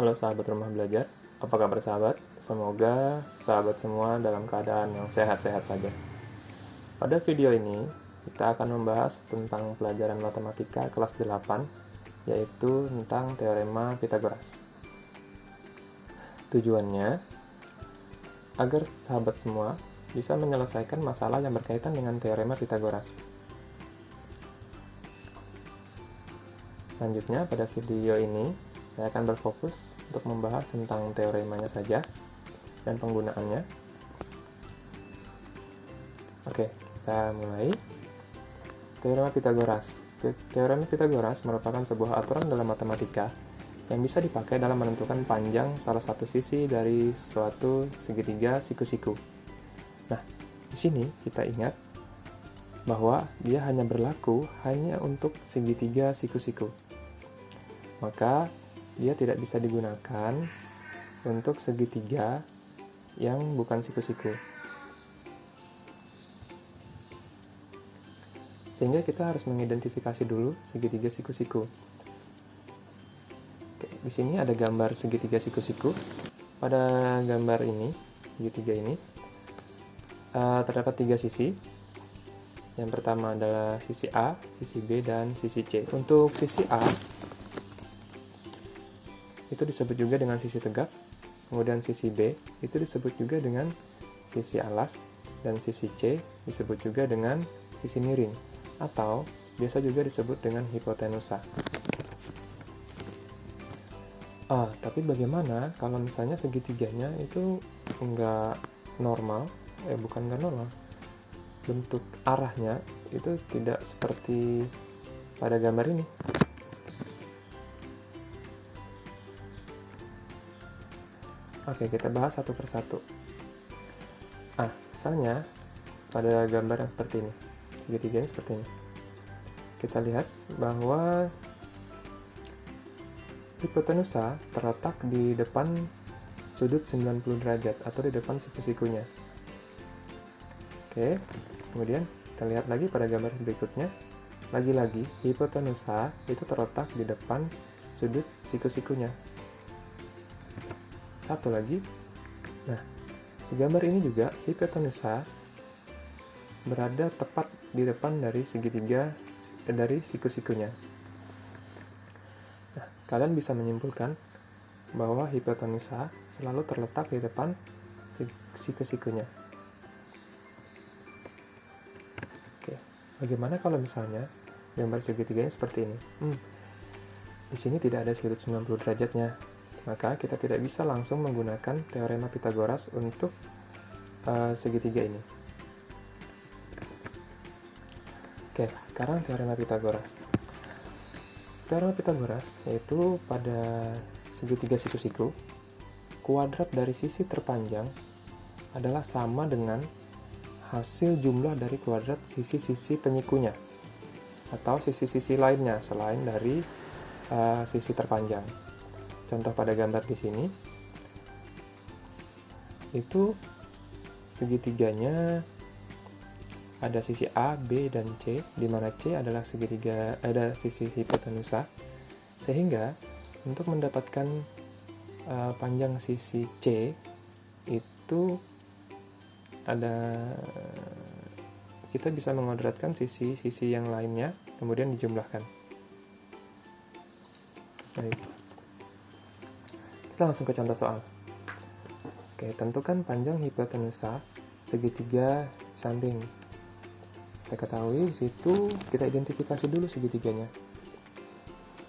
Halo sahabat rumah belajar, apa kabar sahabat? Semoga sahabat semua dalam keadaan yang sehat-sehat saja. Pada video ini, kita akan membahas tentang pelajaran matematika kelas 8, yaitu tentang teorema Pythagoras. Tujuannya, agar sahabat semua bisa menyelesaikan masalah yang berkaitan dengan teorema Pythagoras. Selanjutnya, pada video ini, saya akan berfokus untuk membahas tentang teoremanya saja dan penggunaannya. Oke, kita mulai. Teorema Pythagoras. Teorema Pythagoras merupakan sebuah aturan dalam matematika yang bisa dipakai dalam menentukan panjang salah satu sisi dari suatu segitiga siku-siku. Nah, di sini kita ingat bahwa dia hanya berlaku untuk segitiga siku-siku. Maka dia tidak bisa digunakan untuk segitiga yang bukan siku-siku. Sehingga kita harus mengidentifikasi dulu segitiga siku-siku. Oke, di sini ada gambar segitiga siku-siku. Pada gambar ini, segitiga ini, terdapat 3 sisi. Yang pertama adalah sisi A, sisi B, dan sisi C. Untuk sisi A, itu disebut juga dengan sisi tegak, kemudian sisi B itu disebut juga dengan sisi alas, dan sisi C disebut juga dengan sisi miring, atau biasa juga disebut dengan hipotenusa. Tapi bagaimana kalau misalnya segitiganya itu bukan nggak normal, bentuk arahnya itu tidak seperti pada gambar ini. Oke, kita bahas satu persatu. Misalnya pada gambar yang seperti ini, segitiganya seperti ini. Kita lihat bahwa hipotenusa terletak di depan sudut 90 derajat atau di depan siku-sikunya. Oke, kemudian kita lihat lagi pada gambar berikutnya. Lagi-lagi hipotenusa itu terletak di depan sudut siku-sikunya. Satu lagi. Nah, di gambar ini juga hipotenusa berada tepat di depan dari segitiga dari siku-sikunya. Nah, kalian bisa menyimpulkan bahwa hipotenusa selalu terletak di depan siku-sikunya. Oke, bagaimana kalau misalnya gambar segitiganya seperti ini? Di sini tidak ada sudut 90 derajatnya. Maka kita tidak bisa langsung menggunakan teorema Pythagoras untuk segitiga ini. Oke, sekarang teorema Pythagoras. Teorema Pythagoras yaitu pada segitiga siku-siku, kuadrat dari sisi terpanjang adalah sama dengan hasil jumlah dari kuadrat sisi-sisi penyikunya atau sisi-sisi lainnya selain dari sisi terpanjang. Contoh pada gambar di sini, itu segitiganya ada sisi A, B, dan C, di mana C adalah ada sisi hipotenusa, sehingga untuk mendapatkan panjang sisi C itu kita bisa mengodratkan sisi-sisi yang lainnya, kemudian dijumlahkan. Baik. Kita langsung ke contoh soal. Oke, tentukan panjang hipotenusa segitiga samping. Kita ketahui di situ kita identifikasi dulu segitiganya.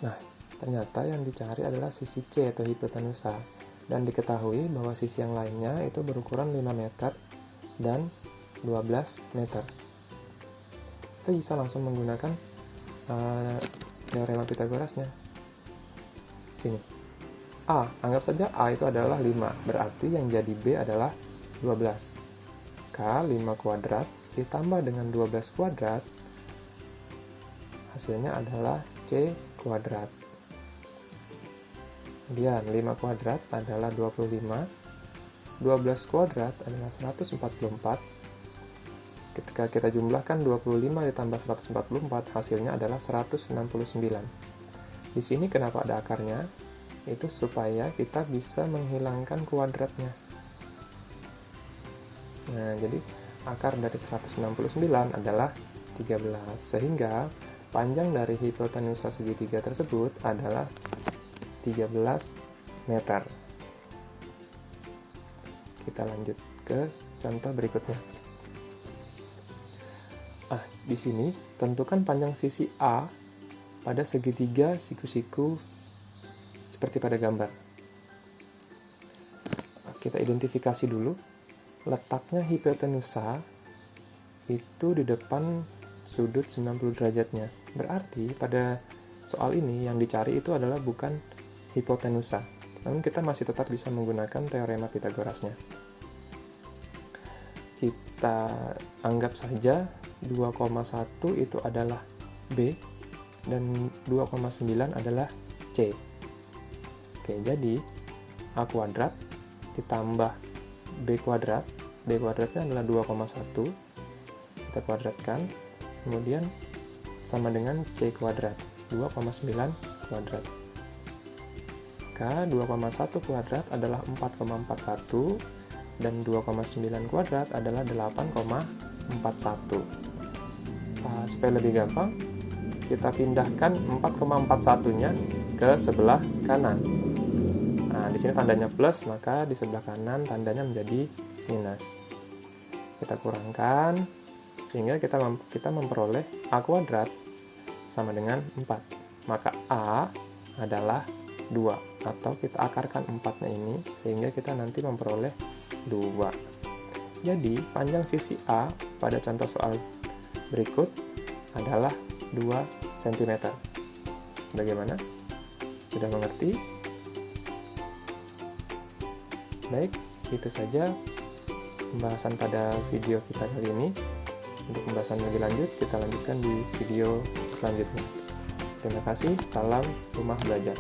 Nah, ternyata yang dicari adalah sisi C atau hipotenusa, dan diketahui bahwa sisi yang lainnya itu berukuran 5 meter dan 12 meter. Kita bisa langsung menggunakan teorema Pythagorasnya. Sini. Anggap saja A itu adalah 5, berarti yang jadi B adalah 12. 5 kuadrat ditambah dengan 12 kuadrat, hasilnya adalah C kuadrat. Kemudian 5 kuadrat adalah 25, 12 kuadrat adalah 144. Ketika kita jumlahkan 25 ditambah 144, hasilnya adalah 169. Di sini kenapa ada akarnya? itu supaya kita bisa menghilangkan kuadratnya. Nah, jadi akar dari 169 adalah 13, sehingga panjang dari hipotenusa segitiga tersebut adalah 13 meter. Kita lanjut ke contoh berikutnya. Di sini tentukan panjang sisi A pada segitiga siku-siku seperti pada gambar. Kita identifikasi dulu letaknya hipotenusa itu di depan sudut 90 derajatnya. Berarti pada soal ini yang dicari itu adalah bukan hipotenusa. Namun kita masih tetap bisa menggunakan teorema Pitagorasnya. Kita anggap saja 2,1 itu adalah B dan 2,9 adalah C. Oke, jadi A kuadrat ditambah B kuadrat. B kuadratnya adalah 2,1. Kita kuadratkan. Kemudian sama dengan C kuadrat. 2,9 kuadrat. Maka 2,1 kuadrat adalah 4,41 dan 2,9 kuadrat adalah 8,41. Supaya lebih gampang, kita pindahkan 4,41-nya ke sebelah kanan. Nah, di sini tandanya plus, maka di sebelah kanan tandanya menjadi minus. Kita kurangkan sehingga kita memperoleh A kuadrat sama dengan 4. Maka A adalah 2, atau kita akarkan 4-nya ini sehingga kita nanti memperoleh 2. Jadi, panjang sisi A pada contoh soal berikut adalah 2 cm. Bagaimana? Sudah mengerti? Baik, itu saja pembahasan pada video kita kali ini. Untuk pembahasan lebih lanjut, kita lanjutkan di video selanjutnya. Terima kasih, salam rumah belajar.